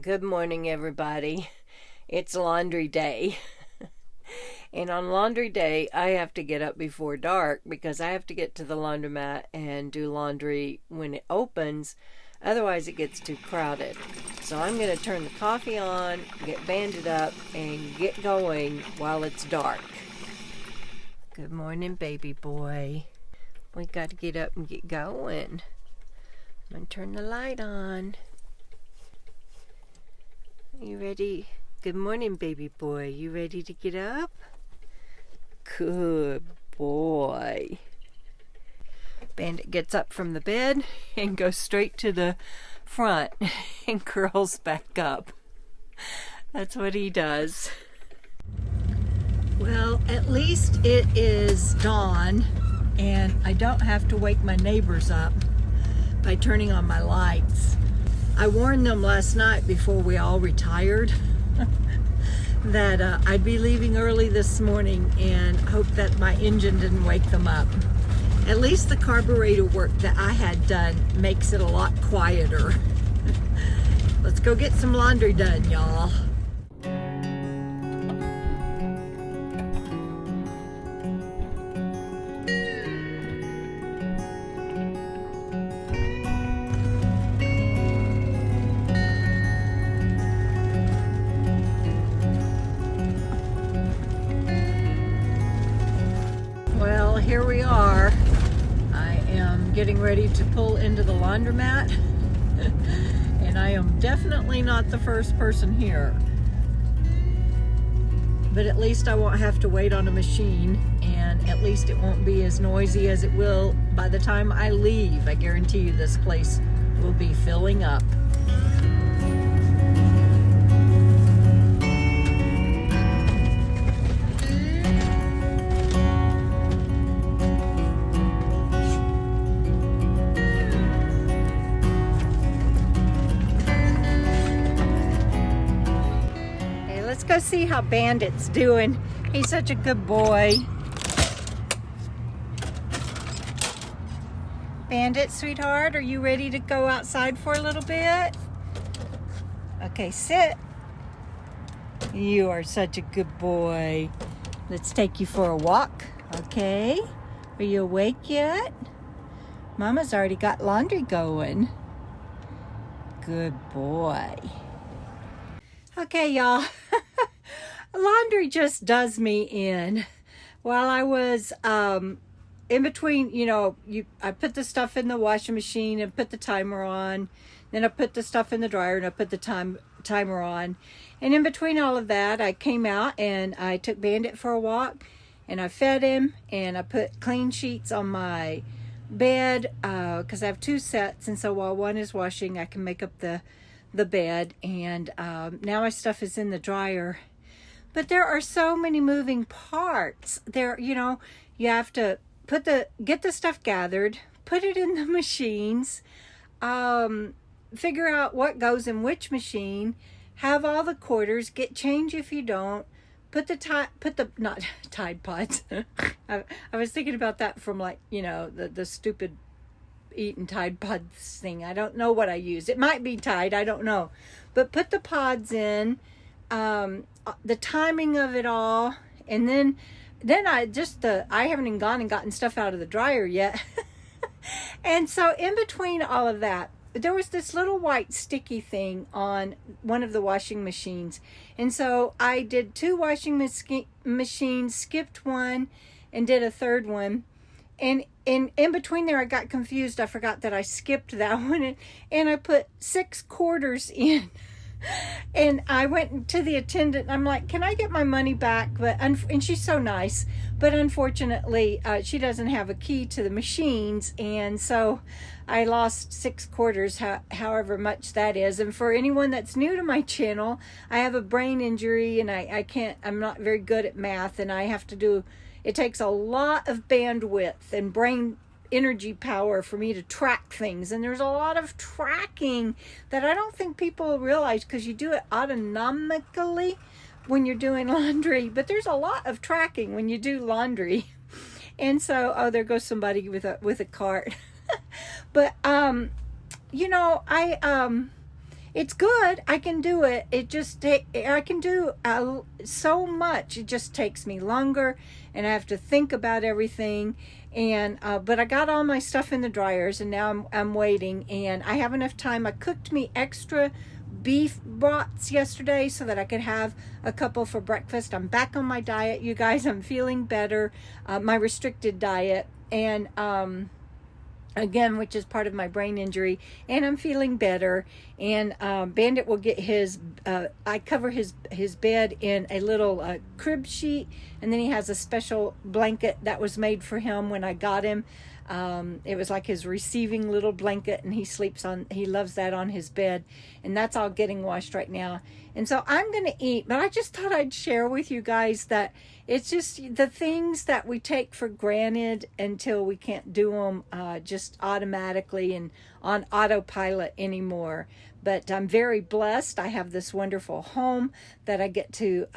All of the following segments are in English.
Good morning, everybody. It's laundry day. And on laundry day, I have to get up before dark because I have to get to the laundromat and do laundry when it opens. Otherwise, it gets too crowded. So I'm going to turn the coffee on, get banded up, and get going while it's dark. Good morning, baby boy. We got to get up and get going. I'm going to turn the light on. You ready? Good morning, baby boy. You ready to get up? Good boy. Bandit gets up from the bed and goes straight to the front and curls back up. That's what he does. Well, at least it is dawn and I don't have to wake my neighbors up by turning on my lights. I warned them last night before we all retired that I'd be leaving early this morning and hope that my engine didn't wake them up. At least the carburetor work that I had done makes it a lot quieter. Let's go get some laundry done, y'all. Here we are. I am getting ready to pull into the laundromat and I am definitely not the first person here, but at least I won't have to wait on a machine and at least it won't be as noisy as it will by the time I leave. I guarantee you this place will be filling up. Let's go see how Bandit's doing. He's such a good boy. Bandit, sweetheart, are you ready to go outside for a little bit? Okay, sit. You are such a good boy. Let's take you for a walk, okay? Are you awake yet? Mama's already got laundry going. Good boy. Okay, y'all. Laundry just does me in. While I was in between, I put the stuff in the washing machine and put the timer on. Then I put the stuff in the dryer and I put the timer on. And in between all of that, I came out and I took Bandit for a walk and I fed him and I put clean sheets on my bed because I have two sets. And so while one is washing, I can make up the bed. And now my stuff is in the dryer. But there are so many moving parts. You have to get the stuff gathered, put it in the machines, figure out what goes in which machine, have all the quarters, get change if you don't, not Tide Pods. I was thinking about that from the stupid eating Tide Pods thing. I don't know what I used. It might be Tide, I don't know. But put the pods in, the timing of it all, and then I haven't even gone and gotten stuff out of the dryer yet. And so in between all of that, there was this little white sticky thing on one of the washing machines. And so I did two washing machines, skipped one, and did a third one. And in between there, I got confused. I forgot that I skipped that one. And I put 6 quarters in. And I went to the attendant. I'm like, can I get my money back? And she's so nice. But unfortunately, she doesn't have a key to the machines. And so I lost 6 quarters, however much that is. And for anyone that's new to my channel, I have a brain injury and I'm not very good at math. And it takes a lot of bandwidth and brain energy power for me to track things, and there's a lot of tracking that I don't think people realize because you do it autonomically, when you're doing laundry, but there's a lot of tracking when you do laundry. And so, oh, there goes somebody with a cart. But you know, it's good. I can do it. I can do so much. It just takes me longer, and I have to think about everything. And but I got all my stuff in the dryers, and now I'm waiting, and I have enough time. I cooked me extra beef brats yesterday so that I could have a couple for breakfast. I'm back on my diet, you guys. I'm feeling better, my restricted diet, and again, which is part of my brain injury, and I'm feeling better. And Bandit will get his I cover his bed in a little crib sheet, and then he has a special blanket that was made for him when I got him. It was like his receiving little blanket, and he loves that on his bed, and that's all getting washed right now. And so I'm going to eat, but I just thought I'd share with you guys that it's just the things that we take for granted until we can't do them just automatically and on autopilot anymore. But I'm very blessed. I have this wonderful home that I get to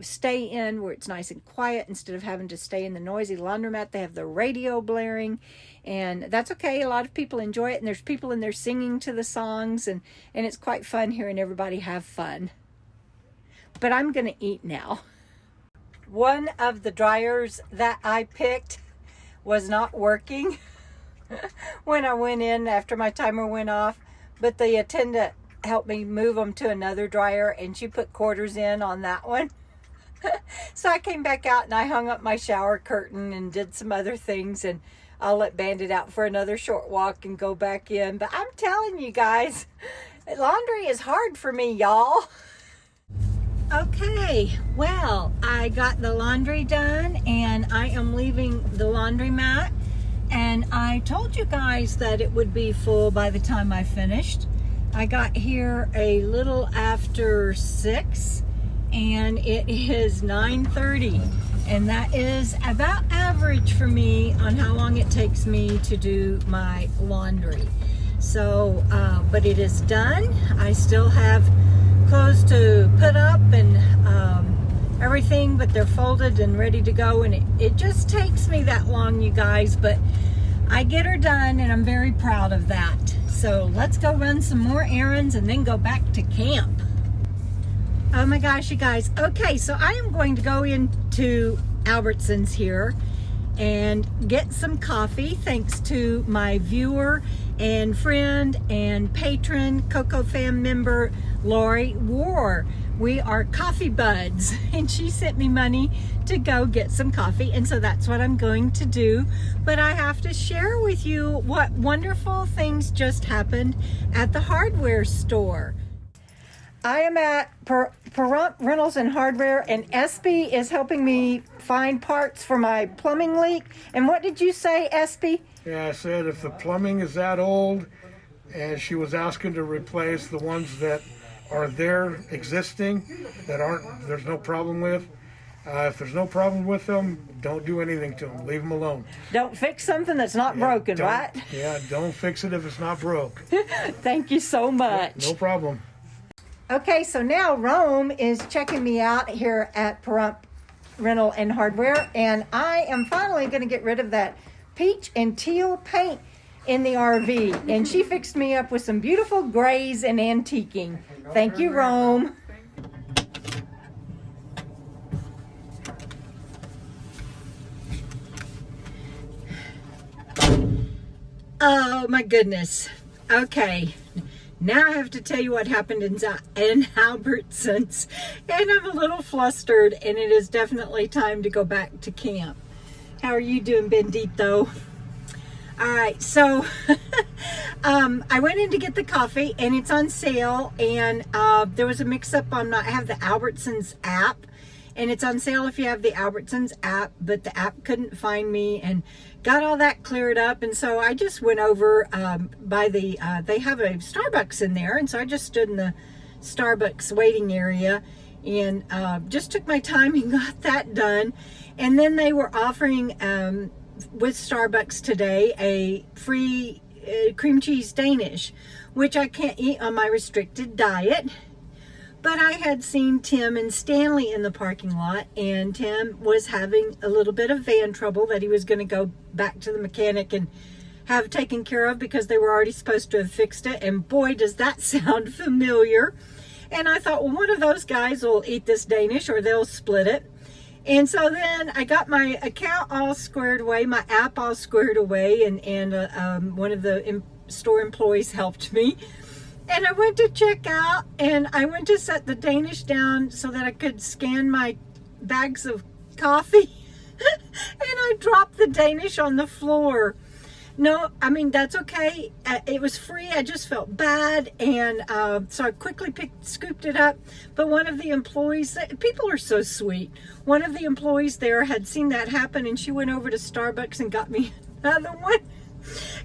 stay in, where it's nice and quiet instead of having to stay in the noisy laundromat. They have the radio blaring, and that's okay. A lot of people enjoy it, and there's people in there singing to the songs, and it's quite fun hearing everybody have fun. But I'm gonna eat now. One of the dryers that I picked was not working when I went in after my timer went off, but the attendant helped me move them to another dryer, and she put quarters in on that one. So I came back out and I hung up my shower curtain and did some other things, and I'll let Bandit out for another short walk and go back in. But I'm telling you guys, laundry is hard for me, y'all. Okay, well, I got the laundry done, and I am leaving the laundromat, and I told you guys that it would be full by the time I finished. I got here a little after 6, and it is 9:30, and that is about average for me on how long it takes me to do my laundry. So, but it is done. I still have clothes to put up and everything, but they're folded and ready to go, and it just takes me that long, you guys, but I get her done, and I'm very proud of that. So let's go run some more errands and then go back to camp. Oh my gosh, you guys. Okay, so I am going to go into Albertsons here and get some coffee, thanks to my viewer and friend and patron, Coco Fam member, Lori War. We are coffee buds, and she sent me money to go get some coffee, and so that's what I'm going to do. But I have to share with you what wonderful things just happened at the hardware store. I am at Pahrump Rentals and Hardware, and Espy is helping me find parts for my plumbing leak. And what did you say, Espy? Yeah, I said if the plumbing is that old, and she was asking to replace the ones that are there existing, that there's no problem with. If there's no problem with them, don't do anything to them. Leave them alone. Don't fix something that's not broken, right? Yeah, don't fix it if it's not broke. Thank you so much. No problem. Okay, so now Rome is checking me out here at Pahrump Rental and Hardware, and I am finally going to get rid of that peach and teal paint in the RV, and she fixed me up with some beautiful grays and antiquing. Thank you, Rome. Oh my goodness. Okay. Now I have to tell you what happened in Albertsons, and I'm a little flustered, and it is definitely time to go back to camp. How are you doing, Bendito? All right, so I went in to get the coffee, and it's on sale, and there was a mix-up on I have the Albertsons app, and it's on sale if you have the Albertsons app, but the app couldn't find me, and got all that cleared up. And so I just went over by the they have a Starbucks in there, and so I just stood in the Starbucks waiting area and just took my time and got that done. And then they were offering with Starbucks today a free cream cheese Danish, which I can't eat on my restricted diet. But I had seen Tim and Stanley in the parking lot, and Tim was having a little bit of van trouble that he was going to go back to the mechanic and have taken care of because they were already supposed to have fixed it. And boy, does that sound familiar. And I thought, well, one of those guys will eat this Danish or they'll split it. And so then I got my account all squared away, my app all squared away, and one of the store employees helped me. And I went to check out, and I went to set the Danish down so that I could scan my bags of coffee. And I dropped the Danish on the floor. No, I mean, that's okay. It was free. I just felt bad. And so I quickly scooped it up. But one of the employees, people are so sweet. One of the employees there had seen that happen, and she went over to Starbucks and got me another one.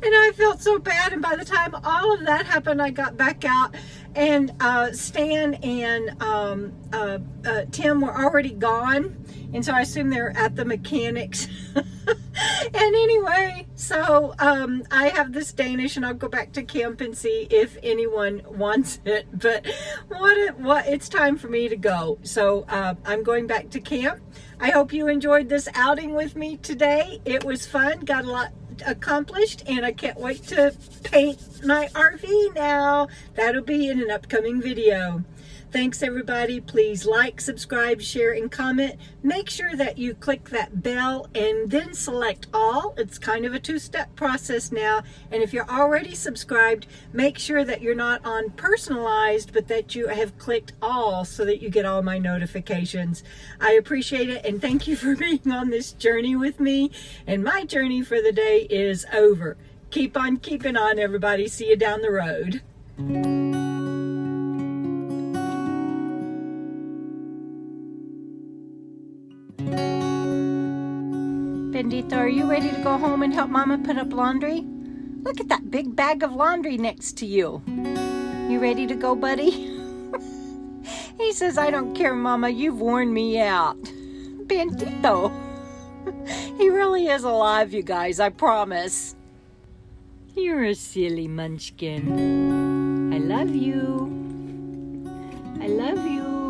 And I felt so bad. And by the time all of that happened, I got back out, and Stan and Tim were already gone. And so I assume they're at the mechanics. And anyway, so I have this Danish, and I'll go back to camp and see if anyone wants it. But what it's time for me to go. So I'm going back to camp. I hope you enjoyed this outing with me today. It was fun. Got a lot accomplished, and I can't wait to paint my RV now. That'll be in an upcoming video. Thanks, everybody. Please like, subscribe, share, and comment. Make sure that you click that bell and then select all. It's kind of a two-step process now. And if you're already subscribed, make sure that you're not on personalized, but that you have clicked all so that you get all my notifications. I appreciate it, and thank you for being on this journey with me. And my journey for the day is over. Keep on keeping on, everybody. See you down the road. Bendito, are you ready to go home and help Mama put up laundry? Look at that big bag of laundry next to you. You ready to go, buddy? He says, I don't care, Mama. You've worn me out. Bendito. He really is alive, you guys. I promise. You're a silly munchkin. I love you. I love you.